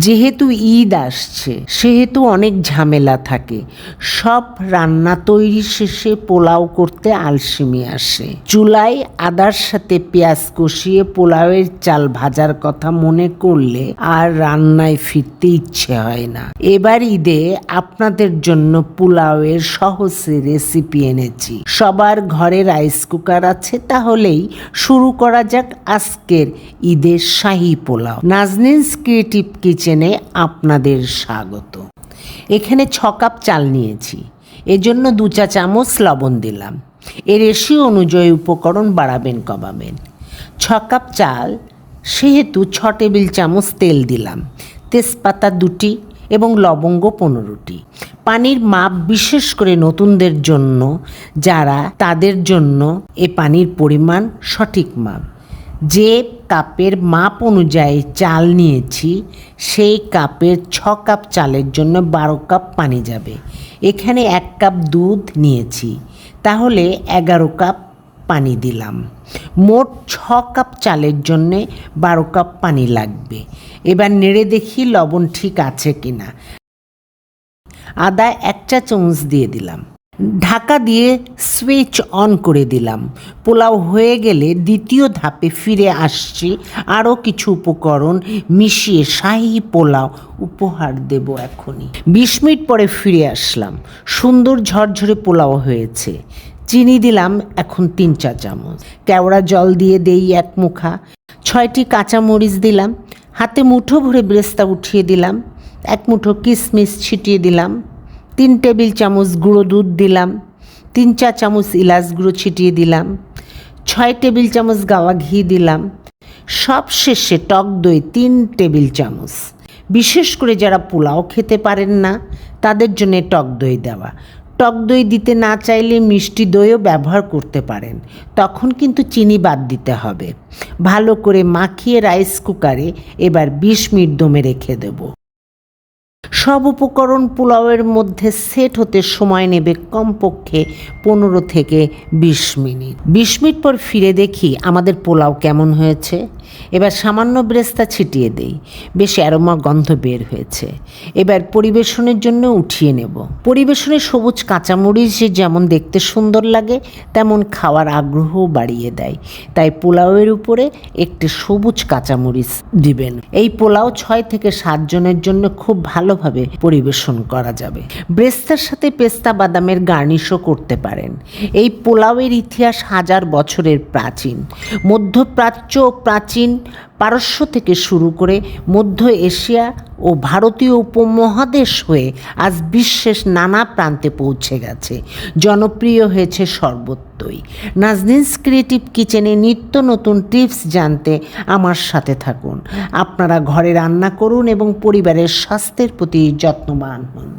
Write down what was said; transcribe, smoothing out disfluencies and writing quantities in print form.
যেহেতু ঈদ আসছে সেহেতু অনেক ঝামেলা থাকে। সব রান্না তৈরি শেষে পোলাও করতে আলসেমি আসে। চুলায় আদার সাথে পেঁয়াজ কষিয়ে পোলাওয়ের চাল ভাজার কথা মনে করলে আর রান্নায় ফিরতে ইচ্ছে হয় না। এবার ঈদে আপনাদের জন্য পোলাওয়ের সহজ রেসিপি এনেছি। সবার ঘরে রাইস কুকার আছে, তাহলেই শুরু করা যাক আজকের ঈদের শাহী পোলাও। নাজনীনস ক্রিয়েটিভ কিচেনে আপনাদের স্বাগত। এখানে 6 কাপ চাল নিয়েছি, এজন্য 2 চা চামচ লবণ দিলাম। এর রেশিও অনুযায়ী উপকরণ বাড়াবেন কমাবেন। 6 কাপ চাল সেহেতু 6 টেবিল চামচ তেল দিলাম, তেজপাতা 2টি এবং লবঙ্গ 15টি। পানির মাপ বিশেষ করে নতুনদের জন্য যারা, তাদের জন্য এ পানির পরিমাণ সঠিক মাপ। যে কাপের মাপ অনুযায়ী চাল নিয়েছি সেই কাপের 6 কাপ চালের জন্য 12 কাপ পানি যাবে। এখানে 1 কাপ দুধ নিয়েছি, তাহলে 11 কাপ পানি দিলাম। মোট 6 কাপ চালের জন্যে 12 কাপ পানি লাগবে। এবার নেড়ে দেখি লবণ ঠিক আছে কিনা। আদা 1 চা চামচ দিয়ে দিলাম। ঢাকা দিয়ে সুইচ অন করে দিলাম। পোলাও হয়ে গেলে দ্বিতীয় ধাপে ফিরে আসছি। আরও কিছু উপকরণ মিশিয়ে শাহী পোলাও উপহার দেব এখনই। 20 মিনিট পরে ফিরে আসলাম। সুন্দর ঝরঝরে পোলাও হয়েছে। চিনি দিলাম এখন 3 চা চামচ। কেওড়া জল দিয়ে দেই 1 মুঠা। 6টি কাঁচামরিচ দিলাম। হাতে মুঠো ভরে বেরেস্তা উঠিয়ে দিলাম। 1 মুঠো কিশমিশ ছিটিয়ে দিলাম। 3 টেবিল চামচ গুঁড়ো দুধ দিলাম। 3 চা চামচ ইলাচ গুঁড়ো ছিটিয়ে দিলাম। 6 টেবিল চামচ গাওয়া ঘি দিলাম। সব শেষে টক দই 3 টেবিল চামচ। বিশেষ করে যারা পোলাও খেতে পারেন না তাদের জন্য টক দই দেওয়া। টক দই দিতে না চাইলে মিষ্টি দইও ব্যবহার করতে পারেন, তখন কিন্তু চিনি বাদ দিতে হবে। ভালো করে মাখিয়ে রাইস কুকারে এবার 20 মিনিট দমে রেখে দেব। সব উপকরণ পোলাওয়ের মধ্যে সেট হতে সময় নেবে কমপক্ষে 15 থেকে 20 মিনিট। 20 মিনিট পর ফিরে দেখি আমাদের পোলাও কেমন হয়েছে। এবার সামান্য বেরেস্তা ছিটিয়ে দেই। বেশ অ্যারোমা গন্ধ বের হয়েছে। এবার পরিবেশনের জন্য উঠিয়ে নেব। পরিবেশনে সবুজ কাঁচামরিচ যেমন দেখতে সুন্দর লাগে তেমন খাওয়ার আগ্রহও বাড়িয়ে দেয়। তাই পোলাওয়ের উপরে একটি সবুজ কাঁচামরিচ দিবেন। এই পোলাও 6 থেকে 7 জনের জন্য খুব ভালোভাবে পরিবেশন করা যাবে। বেরেস্তার সাথে পেস্তা বাদামের গার্নিশও করতে পারেন। এই পোলাওয়ের ইতিহাস হাজার বছরের প্রাচীন। মধ্যপ্রাচ্য ও প্রাচীন পারস্য থেকে শুরু করে মধ্য এশিয়া ও ভারতীয় উপমহাদেশ হয়ে আজ বিশ্বের নানা প্রান্তে পৌঁছে গেছে। জনপ্রিয় হয়েছে সর্বত্রই। নাজনীনস ক্রিয়েটিভ কিচেনে নিত্য নতুন টিপস জানতে আমার সাথে থাকুন। আপনারা ঘরে রান্না করুন এবং পরিবারের স্বাস্থ্যের প্রতি যত্নবান হন।